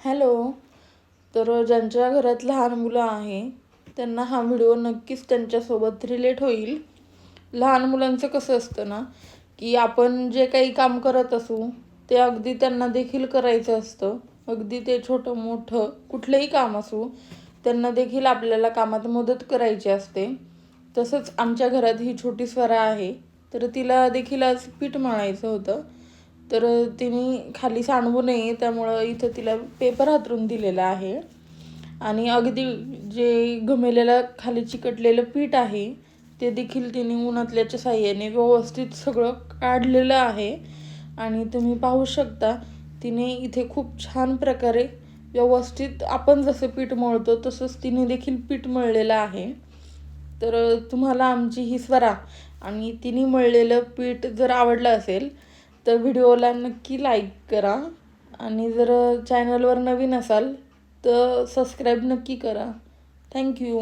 Hello. तर ज्यांच्या घरात लहान मुलं आहे त्यांना हा व्हिडिओ नक्कीच त्यांच्यासोबत रिलेट होईल. लहान मुलांचं कसं असतं ना, की आपण जे काही काम करत असू ते अगदी त्यांना देखील करायचं असतं. अगदी ते छोटं मोठं कुठलंही काम असू त्यांना देखील आपल्याला कामात मदत करायची असते. तसंच आमच्या घरात ही छोटी स्वरा आहे, तर तिला देखील आज पीठ मळायचं होतं. तर तिने खाली सांडवू नये त्यामुळं इथं तिला पेपर हातरून दिलेला आहे. आणि अगदी जे घमेलेलं खाली चिकटलेलं पीठ आहे ते देखील तिने उन्हातल्याच्या साह्याने व्यवस्थित सगळं काढलेलं आहे. आणि तुम्ही पाहू शकता तिने इथे खूप छान प्रकारे व्यवस्थित आपण जसं पीठ मळतो तसंच तिने देखील पीठ मळलेलं आहे. तर तुम्हाला आमची ही स्वरा आणि तिने मळलेलं पीठ जर आवडलं असेल तर व्हिडिओला नक्की लाईक करा. आणि जर चॅनलवर नवीन असाल तर सबस्क्राईब नक्की करा. थँक्यू.